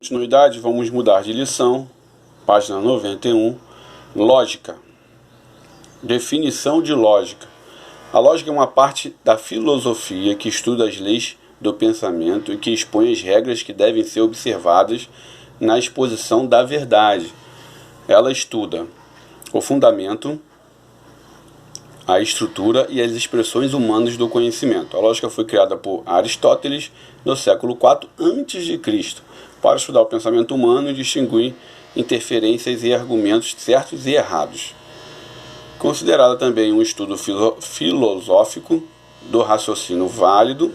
Continuidade, vamos mudar de lição, página 91, lógica. Definição de lógica. A lógica é uma parte da filosofia que estuda as leis do pensamento e que expõe as regras que devem ser observadas na exposição da verdade. Ela estuda o fundamento, a estrutura e as expressões humanas do conhecimento. A lógica foi criada por Aristóteles no século IV a.C., para estudar o pensamento humano e distinguir interferências e argumentos certos e errados. Considerada também um estudo filosófico do raciocínio válido,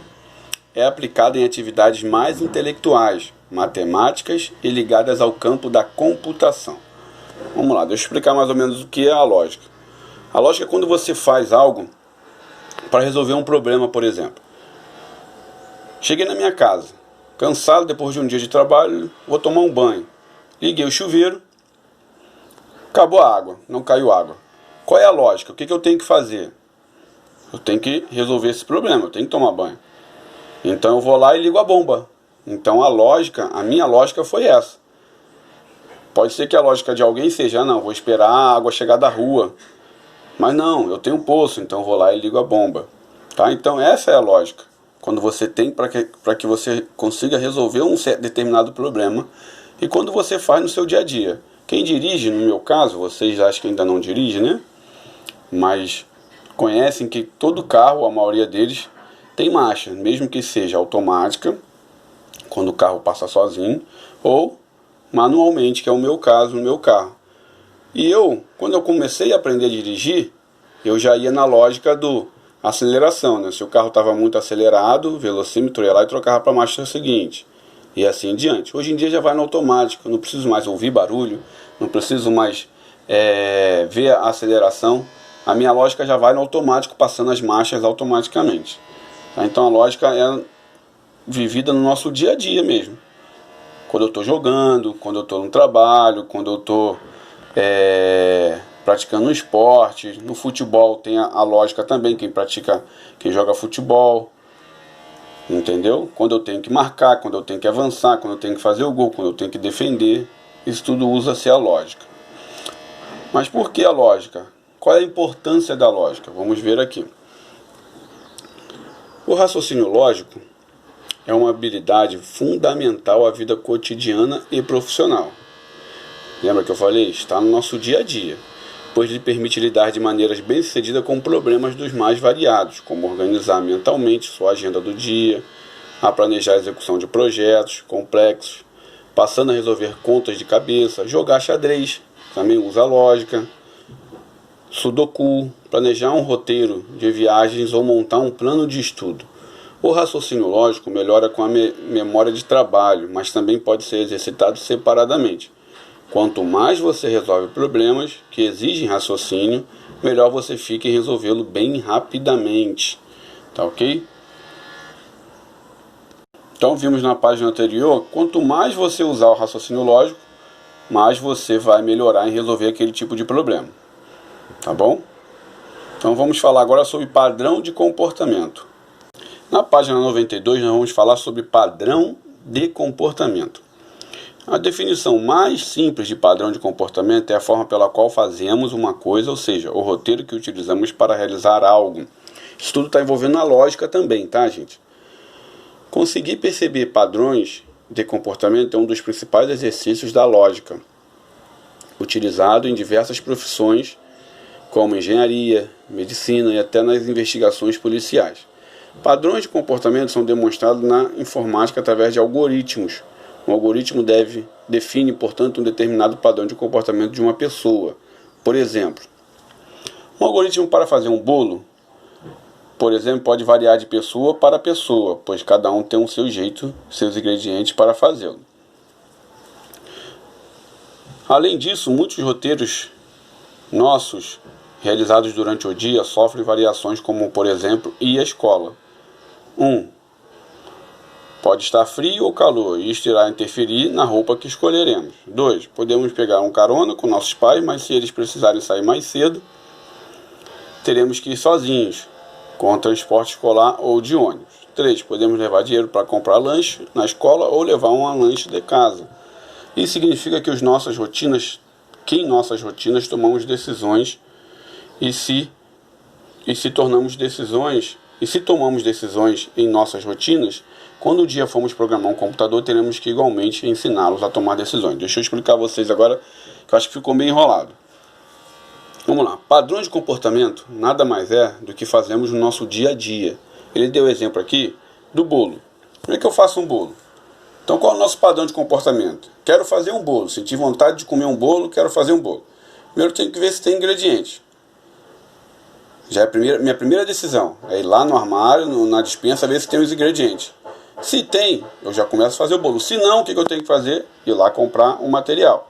é aplicada em atividades mais intelectuais, matemáticas e ligadas ao campo da computação. Vamos lá, deixa eu explicar mais ou menos o que é a lógica. A lógica é quando você faz algo para resolver um problema, por exemplo. Cheguei na minha casa, cansado depois de um dia de trabalho, vou tomar um banho. Liguei o chuveiro, acabou a água, não caiu água. Qual é a lógica? O que eu tenho que fazer? Eu tenho que resolver esse problema, eu tenho que tomar banho. Então eu vou lá e ligo a bomba. Então a minha lógica foi essa. Pode ser que a lógica de alguém seja, não, vou esperar a água chegar da rua. Mas não, eu tenho um poço, então eu vou lá e ligo a bomba. Tá? Então essa é a lógica. Quando você tem para que você consiga resolver um determinado problema e quando você faz no seu dia a dia. Quem dirige, no meu caso, vocês acham que ainda não dirigem, né? Mas conhecem que todo carro, a maioria deles, tem marcha, mesmo que seja automática, quando o carro passa sozinho, ou manualmente, que é o meu caso, no meu carro. E quando eu comecei a aprender a dirigir, eu já ia na lógica do aceleração, né? Se o carro estava muito acelerado, o velocímetro ia lá e trocava para a marcha seguinte. E assim em diante. Hoje em dia já vai no automático, não preciso mais ouvir barulho, não preciso mais ver a aceleração. A minha lógica já vai no automático, passando as marchas automaticamente. Tá? Então a lógica é vivida no nosso dia a dia mesmo. Quando eu estou jogando, quando eu estou no trabalho, quando eu estou praticando um esporte. No futebol tem a lógica também, quem joga futebol, entendeu? Quando eu tenho que marcar, quando eu tenho que avançar, quando eu tenho que fazer o gol, quando eu tenho que defender, isso tudo usa-se a lógica. Mas por que a lógica? Qual é a importância da lógica? Vamos ver aqui. O raciocínio lógico é uma habilidade fundamental à vida cotidiana e profissional. Lembra que eu falei? Está no nosso dia a dia, pois lhe permite lidar de maneiras bem-sucedidas com problemas dos mais variados, como organizar mentalmente sua agenda do dia, a planejar a execução de projetos complexos, passando a resolver contas de cabeça, jogar xadrez, também usa lógica, sudoku, planejar um roteiro de viagens ou montar um plano de estudo. O raciocínio lógico melhora com a memória de trabalho, mas também pode ser exercitado separadamente. Quanto mais você resolve problemas que exigem raciocínio, melhor você fica em resolvê-lo bem rapidamente. Tá ok? Então vimos na página anterior, quanto mais você usar o raciocínio lógico, mais você vai melhorar em resolver aquele tipo de problema. Tá bom? Então vamos falar agora sobre padrão de comportamento. Na página 92 nós vamos falar sobre padrão de comportamento. A definição mais simples de padrão de comportamento é a forma pela qual fazemos uma coisa, ou seja, o roteiro que utilizamos para realizar algo. Isso tudo está envolvendo a lógica também, tá, gente? Conseguir perceber padrões de comportamento é um dos principais exercícios da lógica, utilizado em diversas profissões, como engenharia, medicina e até nas investigações policiais. Padrões de comportamento são demonstrados na informática através de algoritmos. Um algoritmo define, portanto, um determinado padrão de comportamento de uma pessoa. Por exemplo, um algoritmo para fazer um bolo, por exemplo, pode variar de pessoa para pessoa, pois cada um tem o seu jeito, seus ingredientes para fazê-lo. Além disso, muitos roteiros nossos, realizados durante o dia, sofrem variações como, por exemplo, ir à escola. Pode estar frio ou calor, e isto irá interferir na roupa que escolheremos. 2. Podemos pegar um carona com nossos pais, mas se eles precisarem sair mais cedo, teremos que ir sozinhos, com transporte escolar ou de ônibus. 3. Podemos levar dinheiro para comprar lanche na escola ou levar um lanche de casa. Isso significa que em nossas rotinas tomamos decisões e se tomamos decisões em nossas rotinas, quando um dia formos programar um computador, teremos que igualmente ensiná-los a tomar decisões. Deixa eu explicar a vocês agora, que eu acho que ficou meio enrolado. Vamos lá. Padrão de comportamento nada mais é do que fazemos no nosso dia a dia. Ele deu o exemplo aqui do bolo. Como é que eu faço um bolo? Então, qual é o nosso padrão de comportamento? Quero fazer um bolo. Senti vontade de comer um bolo, quero fazer um bolo. Primeiro, eu tenho que ver se tem ingredientes. Já é minha primeira decisão. É ir lá no armário, na despensa, ver se tem os ingredientes. Se tem, eu já começo a fazer o bolo. Se não, o que eu tenho que fazer? Ir lá comprar um material.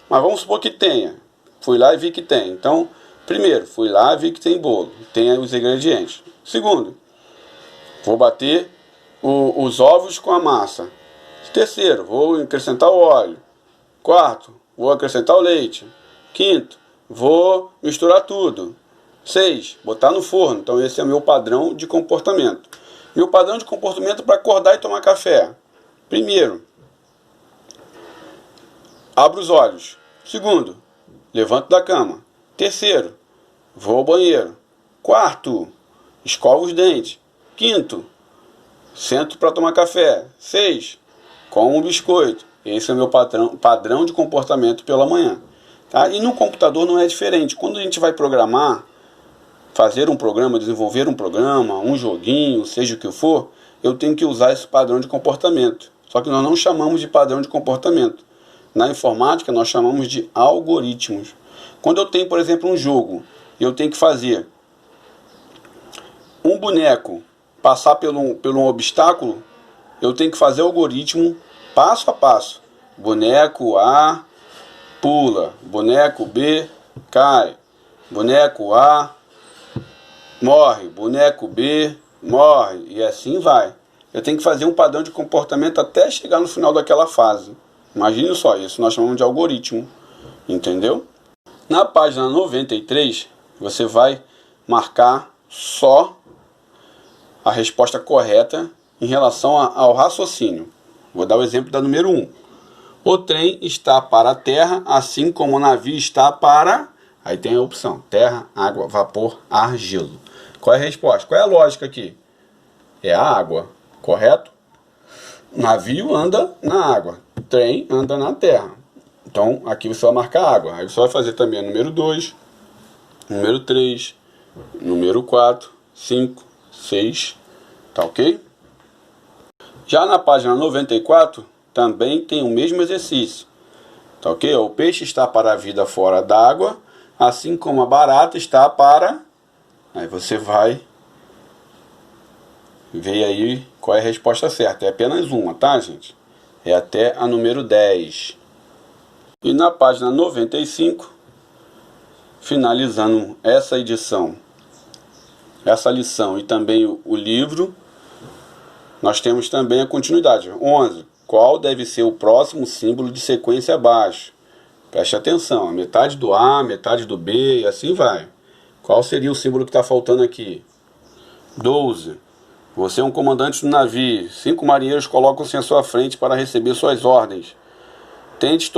Mas vamos supor que tenha. Fui lá e vi que tem. Então, primeiro, fui lá e vi que tem bolo. Tem os ingredientes. Segundo, vou bater os ovos com a massa. Terceiro, vou acrescentar o óleo. Quarto, vou acrescentar o leite. Quinto, vou misturar tudo. 6, botar no forno. Então esse é o meu padrão de comportamento. Meu padrão de comportamento para acordar e tomar café. Primeiro, abro os olhos. Segundo, levanto da cama. Terceiro, vou ao banheiro. Quarto, escovo os dentes. Quinto, sento para tomar café. 6, como um biscoito. Esse é o meu padrão de comportamento pela manhã. Tá? E no computador não é diferente. Quando a gente vai programar, fazer um programa, desenvolver um programa, um joguinho, seja o que for, eu tenho que usar esse padrão de comportamento. Só que nós não chamamos de padrão de comportamento. Na informática nós chamamos de algoritmos. Quando eu tenho, por exemplo, um jogo e eu tenho que fazer um boneco passar por um obstáculo, eu tenho que fazer o algoritmo passo a passo. Boneco A pula, boneco B cai, boneco A morre, boneco B morre, e assim vai. Eu tenho que fazer um padrão de comportamento até chegar no final daquela fase. Imagine só, isso nós chamamos de algoritmo, entendeu? Na página 93, você vai marcar só a resposta correta em relação ao raciocínio. Vou dar o exemplo da número 1. O trem está para a terra, assim como o navio está para... Aí tem a opção, terra, água, vapor, ar, gelo. Qual é a resposta? Qual é a lógica aqui? É a água, correto? Navio anda na água, trem anda na terra. Então, aqui você vai marcar água. Aí você vai fazer também a número 2, número 3, número 4, 5, 6, tá ok? Já na página 94, também tem o mesmo exercício, tá ok? O peixe está para a vida fora d'água, assim como a barata está para... Aí você vai ver aí qual é a resposta certa. É apenas uma, tá, gente? É até a número 10. E na página 95, finalizando essa edição, essa lição e também o livro, nós temos também a continuidade. 11. Qual deve ser o próximo símbolo de sequência abaixo? Preste atenção, a metade do A, metade do B e assim vai. Qual seria o símbolo que está faltando aqui? 12. Você é um comandante do navio. 5 marinheiros colocam-se à sua frente para receber suas ordens. Tente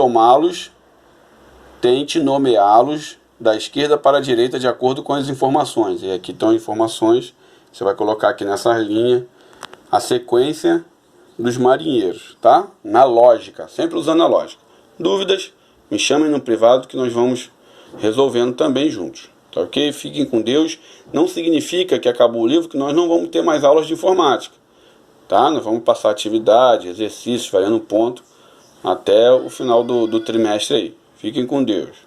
nomeá-los da esquerda para a direita de acordo com as informações. E aqui estão informações. Você vai colocar aqui nessa linha a sequência dos marinheiros, tá? Na lógica, sempre usando a lógica. Dúvidas? Me chamem no privado que nós vamos resolvendo também juntos. Tá ok? Fiquem com Deus. Não significa que acabou o livro, que nós não vamos ter mais aulas de informática. Tá? Nós vamos passar atividade, exercícios, variando ponto, até o final do trimestre aí. Fiquem com Deus.